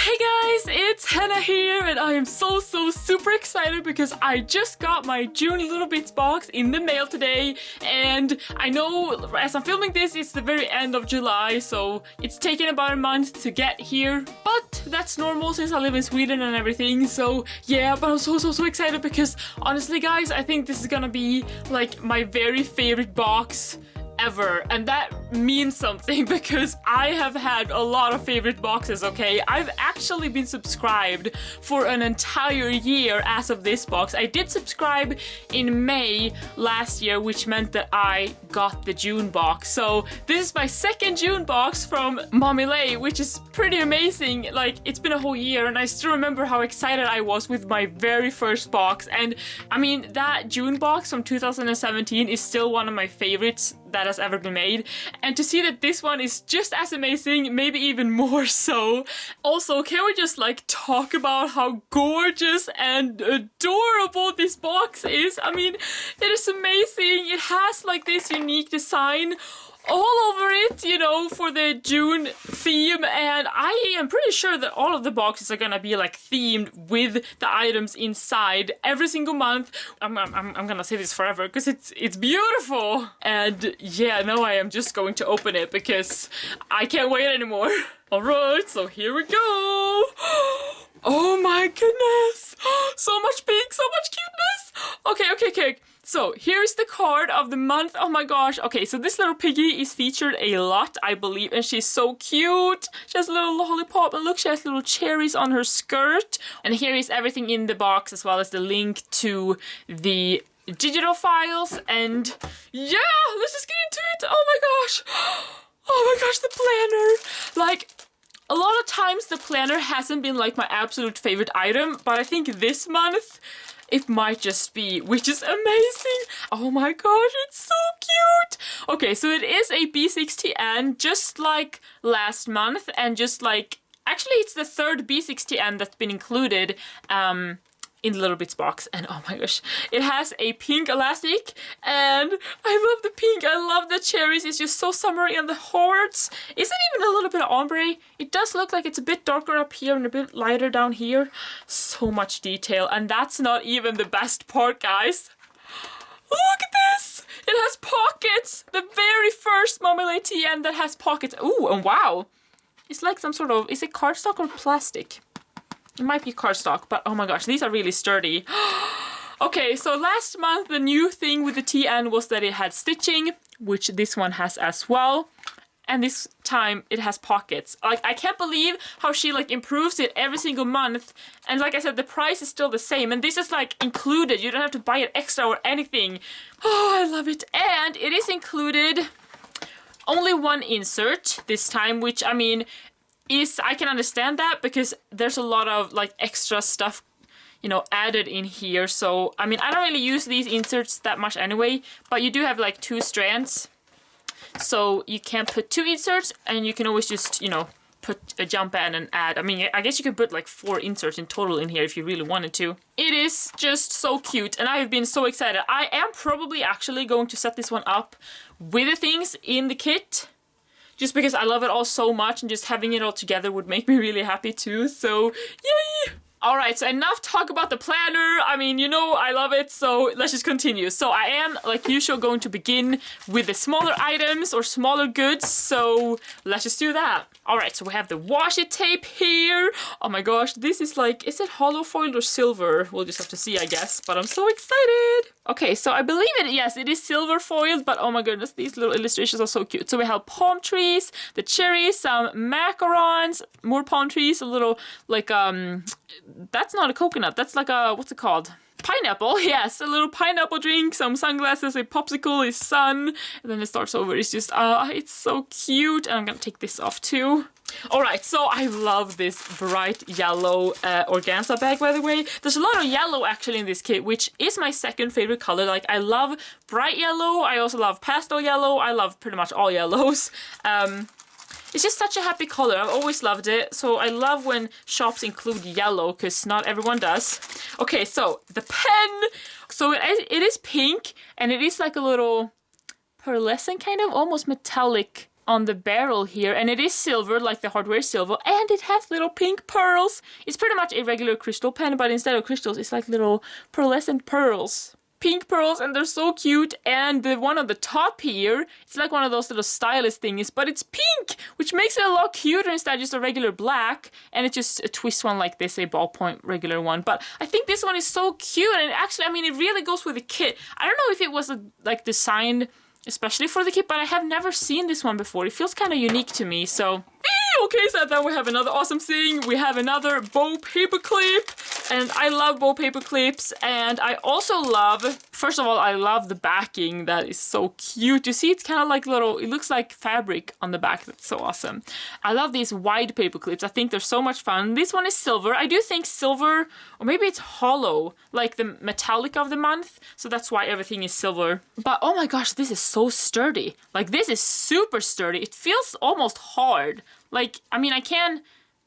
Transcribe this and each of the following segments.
Hey guys, it's Hannah here and I am so super excited because I just got my June Little Bits box in the mail today, and I know as I'm filming this it's the very end of July, so it's taken about a month to get here, but that's normal since I live in Sweden and everything. So yeah, but I'm so excited because honestly guys, I think this is gonna be like my very favorite box ever, and that means something because I have had a lot of favorite boxes, okay? I've actually been subscribed for an entire year as of this box. I did subscribe in May last year, which meant that I got the June box. So this is my second June box from Lhey, which is pretty amazing. Like, it's been a whole year and I still remember how excited I was with my very first box. And I mean, that June box from 2017 is still one of my favorites that has ever been made, and to see that this one is just as amazing, maybe even more so. Also, can we just like talk about how gorgeous and adorable this box is? I mean, it is amazing. It has like this unique design all over it, you know, for the June theme, and I am pretty sure that all of the boxes are gonna be like themed with the items inside every single month. I'm gonna say this forever because it's beautiful, and yeah, now I am just going to open it because I can't wait anymore. All right, so here we go. Oh my goodness, so much pink, so much cuteness. Okay. So here's the card of the month. Oh my gosh. Okay, so this little piggy is featured a lot, I believe, and she's so cute. She has a little lollipop, and look, she has little cherries on her skirt. And here is everything in the box, as well as the link to the digital files. And yeah, let's just get into it. Oh my gosh. Oh my gosh, the planner. Like, a lot of times the planner hasn't been like my absolute favorite item, but I think this month it might just be, which is amazing. Oh my gosh, it's so cute. Okay, so it is a B60N, just like last month, and just like, actually it's the third B60N that's been included in the Little Bits box. And oh my gosh, it has a pink elastic, and I love the pink. I love the cherries. It's just so summery, and the hearts. Is it even a little bit of ombre? It does look like it's a bit darker up here and a bit lighter down here. So much detail, and that's not even the best part, guys. Look at this! It has pockets! The very first Lhey TN that has pockets. Ooh, and wow! It's like some sort of, is it cardstock or plastic? It might be cardstock, but oh my gosh, these are really sturdy. Okay, so last month the new thing with the TN was that it had stitching, which this one has as well. And this time it has pockets. Like, I can't believe how she like improves it every single month. And like I said, the price is still the same. And this is like included. You don't have to buy it extra or anything. Oh, I love it. And it is included only one insert this time, which I mean, I can understand that because there's a lot of like extra stuff, you know, added in here. So I mean, I don't really use these inserts that much anyway, but you do have like 2 strands, so you can put 2 inserts, and you can always just, you know, put a jump band and add. I mean, I guess you could put like 4 inserts in total in here if you really wanted to. It is just so cute, and I have been so excited. I am probably actually going to set this one up with the things in the kit, just because I love it all so much, and just having it all together would make me really happy too, so yay! Alright, so enough talk about the planner. I mean, you know, I love it, so let's just continue. So I am, like usual, going to begin with the smaller items or smaller goods, so let's just do that. Alright, so we have the washi tape here. Oh my gosh, this is like, is it hollow foiled or silver? We'll just have to see, I guess, but I'm so excited. Okay, so I believe it, yes, it is silver foiled, but oh my goodness, these little illustrations are so cute. So we have palm trees, the cherries, some macarons, more palm trees, a little, like, that's not a coconut, that's like a, what's it called? Pineapple, yes, a little pineapple drink, some sunglasses, a popsicle, a sun, and then it starts over. It's just, it's so cute, and I'm gonna take this off too. Alright, so I love this bright yellow organza bag, by the way. There's a lot of yellow actually in this kit, which is my second favorite color. Like, I love bright yellow, I also love pastel yellow, I love pretty much all yellows. It's just such a happy color. I've always loved it. So I love when shops include yellow, because not everyone does. Okay, so the pen. So it is pink, and it is like a little pearlescent kind of, almost metallic on the barrel here, and it is silver, like the hardware is silver, and it has little pink pearls. It's pretty much a regular crystal pen, but instead of crystals, it's like little pearlescent pearls. Pink pearls, and they're so cute. And the one on the top here, it's like one of those little stylus thingies, but it's pink, which makes it a lot cuter instead of just a regular black. And it's just a twist one like this, a ballpoint regular one. But I think this one is so cute, and actually, I mean, it really goes with the kit. I don't know if it was like designed especially for the kit, but I have never seen this one before. It feels kind of unique to me, so... Okay, so then we have another awesome thing. We have another bow paperclip, and I love bow paperclips, and I also love, first of all, I love the backing. That is so cute. You see, it's kind of like little, it looks like fabric on the back. That's so awesome. I love these wide paperclips. I think they're so much fun. This one is silver. I do think silver, or maybe it's hollow, like the metallic of the month, so that's why everything is silver. But oh my gosh, this is so sturdy. Like, this is super sturdy. It feels almost hard. Like, I mean, I can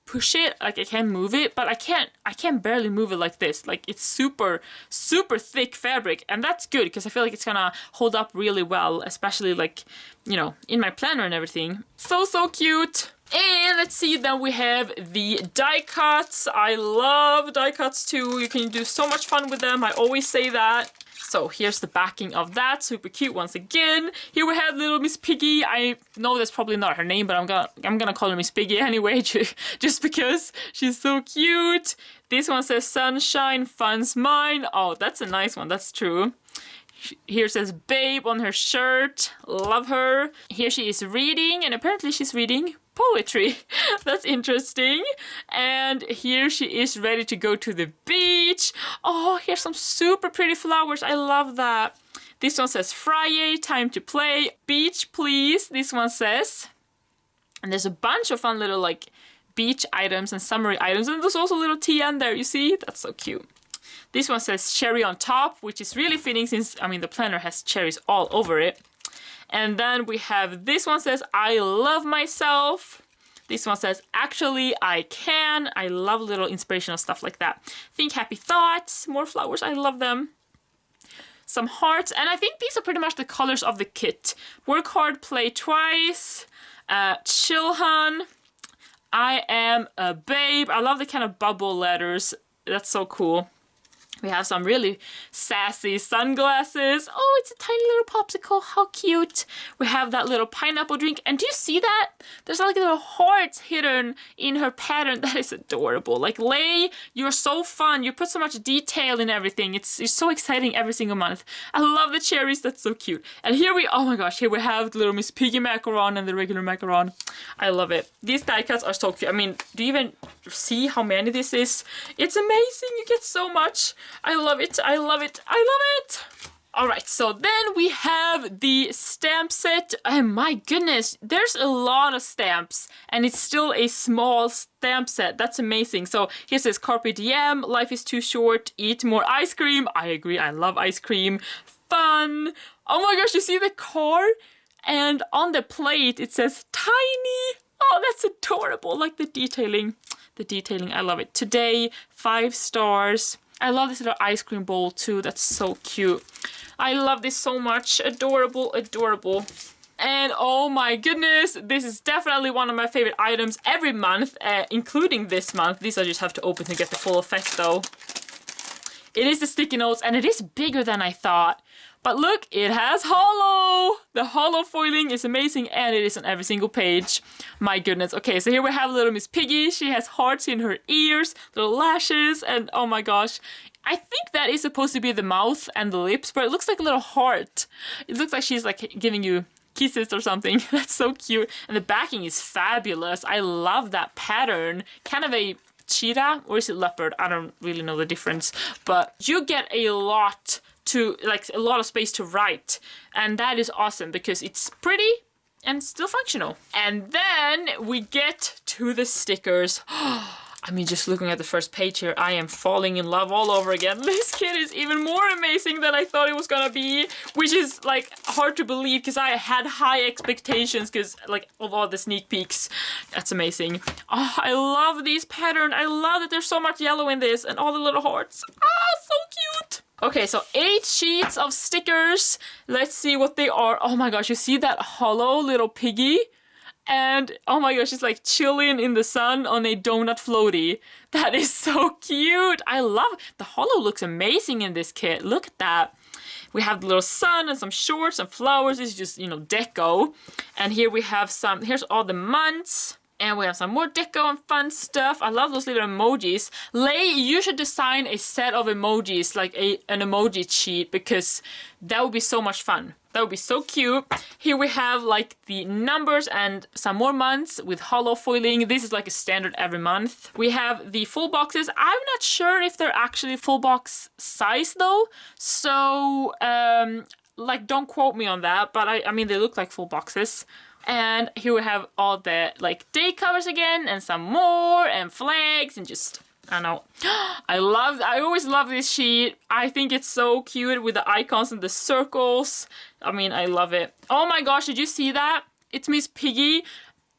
push it, like I can move it, but I can't barely move it like this. Like, it's super, super thick fabric, and that's good because I feel like it's gonna hold up really well, especially like, you know, in my planner and everything. So, so cute. And let's see, then we have the die cuts. I love die cuts too. You can do so much fun with them. I always say that. So here's the backing of that, super cute once again. Here we have little Miss Piggy. I know that's probably not her name, but I'm gonna call her Miss Piggy anyway, just because she's so cute. This one says sunshine, fun's mine. Oh, that's a nice one, that's true. Here says babe on her shirt, love her. Here she is reading, and apparently she's reading poetry. That's interesting. And here she is ready to go to the beach. Oh, here's some super pretty flowers. I love that. This one says Friday, time to play. Beach, please. This one says. And there's a bunch of fun little like beach items and summery items. And there's also a little tea on there, you see? That's so cute. This one says cherry on top, which is really fitting since, I mean, the planner has cherries all over it. And then we have this one says, I love myself. This one says, actually, I can. I love little inspirational stuff like that. Think happy thoughts, more flowers, I love them. Some hearts, and I think these are pretty much the colors of the kit. Work hard, play twice. Chill, hun. I am a babe. I love the kind of bubble letters. That's so cool. We have some really sassy sunglasses. Oh, it's a tiny little popsicle. How cute. We have that little pineapple drink. And do you see that? There's like little hearts hidden in her pattern. That is adorable. Like, Lhey, you're so fun. You put so much detail in everything. It's so exciting every single month. I love the cherries. That's so cute. And here oh my gosh, here we have the little Miss Piggy macaron and the regular macaron. I love it. These die cuts are so cute. I mean, do you even see how many this is? It's amazing. You get so much. I love it, I love it, I love it! Alright, so then we have the stamp set. Oh my goodness, there's a lot of stamps, and it's still a small stamp set. That's amazing. So here says Carpe Diem, life is too short, eat more ice cream. I agree, I love ice cream. Fun! Oh my gosh, you see the car? And on the plate it says tiny. Oh, that's adorable, like the detailing. The detailing, I love it. Today, 5 stars. I love this little ice cream bowl too. That's so cute. I love this so much. Adorable, adorable. And oh my goodness, this is definitely one of my favorite items every month, including this month. These I just have to open to get the full effect though. It is the sticky notes, and it is bigger than I thought. But look, it has hollow! The hollow foiling is amazing, and it is on every single page. My goodness. Okay, so here we have little Miss Piggy. She has hearts in her ears, little lashes, and oh my gosh. I think that is supposed to be the mouth and the lips, but it looks like a little heart. It looks like she's like giving you kisses or something. That's so cute. And the backing is fabulous. I love that pattern. Kind of a cheetah, or is it leopard? I don't really know the difference. But you get a lot of space to write, and that is awesome because it's pretty and still functional. And then we get to the stickers. I mean, just looking at the first page here, I am falling in love all over again. This kit is even more amazing than I thought it was gonna be, which is like hard to believe because I had high expectations because like of all the sneak peeks. That's amazing. Oh, I love these patterns. I love that there's so much yellow in this and all the little hearts. Ah, so cute. Okay, so 8 sheets of stickers. Let's see what they are. Oh my gosh, you see that hollow little piggy? And oh my gosh, she's like chilling in the sun on a donut floaty. That is so cute. I love the holo looks amazing in this kit. Look at that. We have the little sun and some shorts and flowers. It's just, you know, deco. And here we have some, here's all the months. And we have some more deco and fun stuff. I love those little emojis. Lhey, you should design a set of emojis, like an emoji sheet, because that would be so much fun. That would be so cute. Here we have like the numbers and some more months with holo foiling. This is like a standard every month. We have the full boxes. I'm not sure if they're actually full box size though. So, like, don't quote me on that. But I mean, they look like full boxes. And here we have all the like day covers again and some more and flags and just, I don't know. I always love this sheet. I think it's so cute with the icons and the circles. I mean, I love it. Oh my gosh, did you see that? It's Miss Piggy.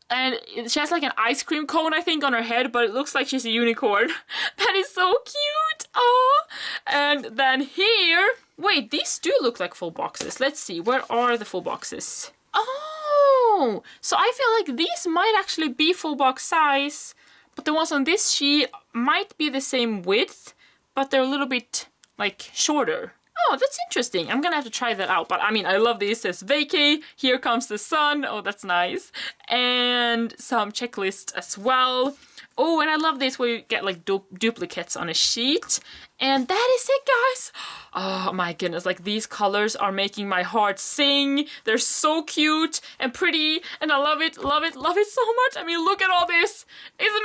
And she has like an ice cream cone, I think, on her head, but it looks like she's a unicorn. That is so cute. Oh, and then here, wait, these do look like full boxes. Let's see, where are the full boxes? Oh, so I feel like these might actually be full box size, but the ones on this sheet might be the same width, but they're a little bit like shorter. Oh, that's interesting. I'm gonna have to try that out. But I mean, I love these. It says vacay, here comes the sun. Oh, that's nice. And some checklists as well. Oh, and I love this where you get like duplicates on a sheet. And that is it, guys. Oh my goodness, like these colors are making my heart sing. They're so cute and pretty, and I love it, love it, love it so much. I mean, look at all this. It's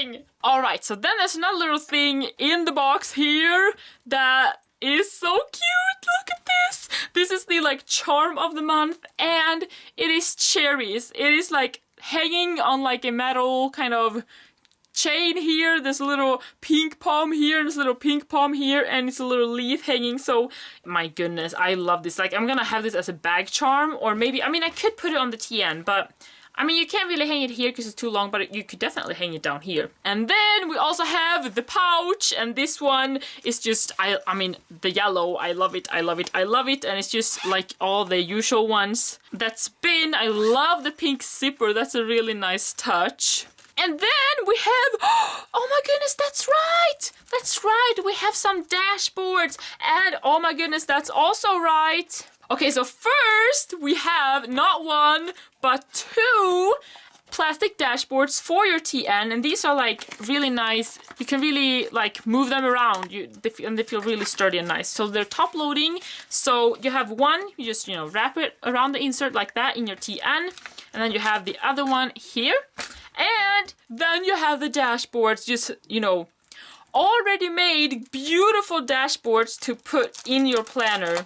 amazing. All right, so then there's another little thing in the box here that is so cute. Look at this. This is the like charm of the month, and it is cherries. It is like hanging on like a metal kind of chain here. There's a little pink palm here and there's a little pink palm here, and it's a little leaf hanging. So my goodness, I love this. Like, I'm gonna have this as a bag charm, or maybe, I mean, I could put it on the TN, but I mean, you can't really hang it here because it's too long, but you could definitely hang it down here. And then we also have the pouch, and this one is just, I mean, the yellow, I love it, I love it, I love it, and it's just like all the usual ones that spin. I love the pink zipper, that's a really nice touch. And then we have, oh my goodness, that's right, we have some dashboards, and oh my goodness, that's also right. Okay, so first we have not one, but two plastic dashboards for your TN, and these are like really nice. You can really like move them around, and they feel really sturdy and nice. So they're top loading, so you have one, you just, you know, wrap it around the insert like that in your TN, and then you have the other one here. And then you have the dashboards, just, you know, already made beautiful dashboards to put in your planner.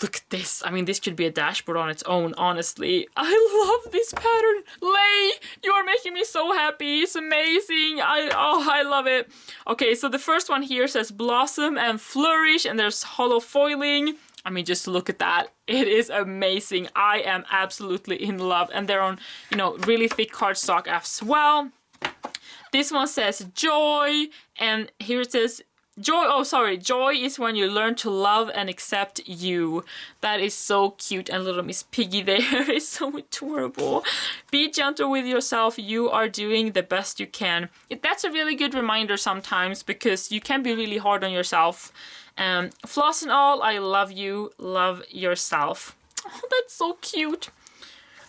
Look at this. I mean, this could be a dashboard on its own, honestly. I love this pattern. Lhey, you are making me so happy. It's amazing. I love it. Okay, so the first one here says blossom and flourish, and there's holo foiling. I mean, just look at that. It is amazing. I am absolutely in love. And they're on, you know, really thick cardstock as well. This one says joy. And here it says joy. Oh, sorry. Joy is when you learn to love and accept you. That is so cute. And little Miss Piggy there is so adorable. Be gentle with yourself. You are doing the best you can. That's a really good reminder sometimes, because you can be really hard on yourself. Floss and all, I love you, love yourself. Oh, that's so cute.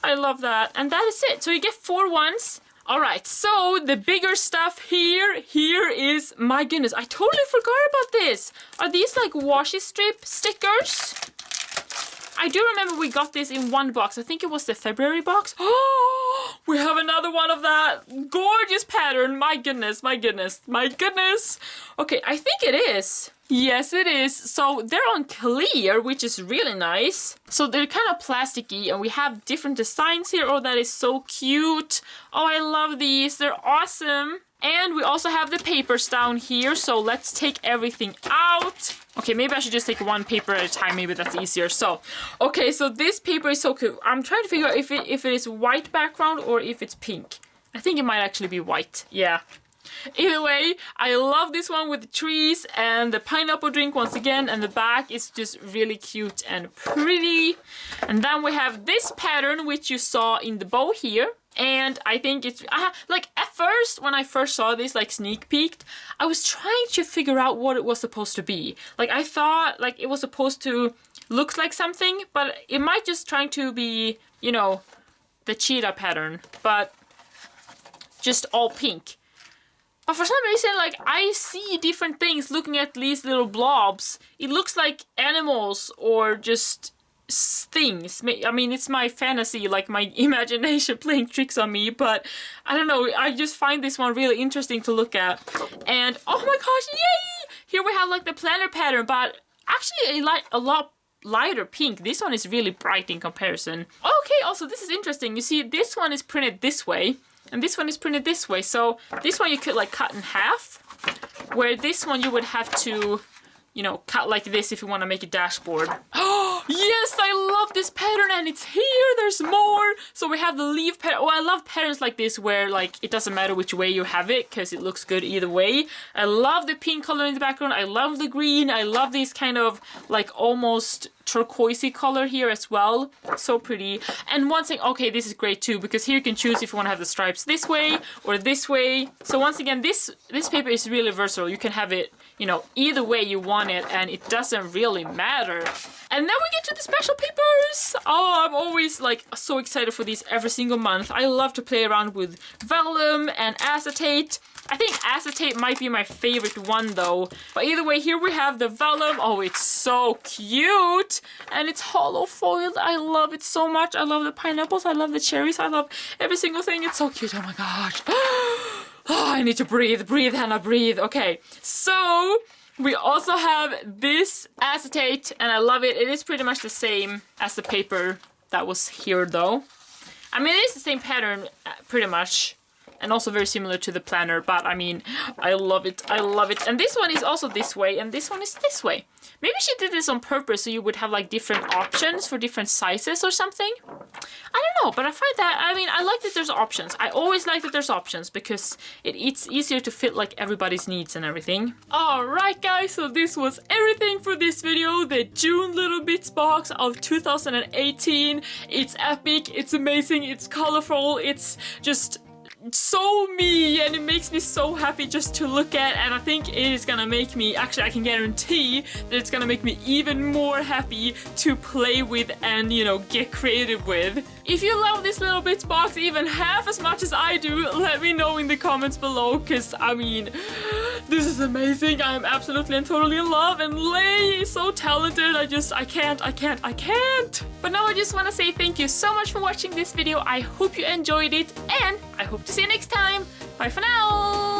I love that. And that is it. So you get 4 ones. All right, so the bigger stuff here is, my goodness, I totally forgot about this. Are these like washi strip stickers? I do remember we got this in one box. I think it was the February box. Oh, we have another one of that gorgeous pattern. My goodness, my goodness, my goodness. Okay, I think it is. Yes, it is. So they're on clear, which is really nice. So they're kind of plasticky, and we have different designs here. Oh, that is so cute. Oh, I love these. They're awesome. And we also have the papers down here. So let's take everything out. Okay, maybe I should just take one paper at a time. Maybe that's easier. So, okay, so this paper is so cool. I'm trying to figure out if it is white background or if it's pink. I think it might actually be white. Yeah. Either way, I love this one with the trees and the pineapple drink once again, and the back is just really cute and pretty. And then we have this pattern which you saw in the bow here. And I think it's like at first, when I first saw this, like sneak peeked, I was trying to figure out what it was supposed to be. Like I thought like it was supposed to look like something, but it might just trying to be, you know, the cheetah pattern, but just all pink. But for some reason, like I see different things looking at these little blobs. It looks like animals or just things. I mean, it's my fantasy, like my imagination playing tricks on me, but I don't know, I just find this one really interesting to look at. And oh my gosh, yay! Here we have like the planner pattern, but actually a lot lighter pink. This one is really bright in comparison. Okay, also this is interesting. You see, this one is printed this way, and this one is printed this way. So this one you could like cut in half, where this one you would have to, you know, cut like this if you want to make a dashboard. Oh, yes, I love this pattern, and it's here, there's more. So we have the leaf pattern. Oh, I love patterns like this where like it doesn't matter which way you have it because it looks good either way. I love the pink color in the background. I love the green. I love these kind of like almost turquoisey color here as well. So pretty. And one thing, okay, this is great too, because here you can choose if you want to have the stripes this way or this way. So once again, this paper is really versatile. You can have it, you know, either way you want it, and it doesn't really matter. And then we get to the special papers. Oh, I'm always like so excited for these every single month. I love to play around with vellum and acetate. I think acetate might be my favorite one though. But either way, here we have the vellum. Oh, it's so cute. And it's hollow foiled. I love it so much. I love the pineapples. I love the cherries. I love every single thing. It's so cute. Oh my gosh. Oh, I need to breathe. Breathe, Hannah, breathe. Okay, so we also have this acetate, and I love it. It is pretty much the same as the paper that was here though. I mean, it is the same pattern pretty much, and also very similar to the planner, but I mean, I love it. I love it. And this one is also this way, and this one is this way. Maybe she did this on purpose so you would have like different options for different sizes or something. I don't know, but I find that, I mean, I like that there's options. I always like that there's options because it's easier to fit like everybody's needs and everything. Alright guys, so this was everything for this video. The June Little Bits box of 2018. It's epic, it's amazing, it's colorful, it's just so me, and it makes me so happy just to look at, and I think it is gonna make me, actually I can guarantee that it's gonna make me even more happy to play with and, you know, get creative with. If you love this Little Bits box even half as much as I do, let me know in the comments below, because I mean, this is amazing. I'm absolutely and totally in love, and Lhey is so talented. I can't. But now I just want to say thank you so much for watching this video. I hope you enjoyed it, and I hope to see you next time. Bye for now.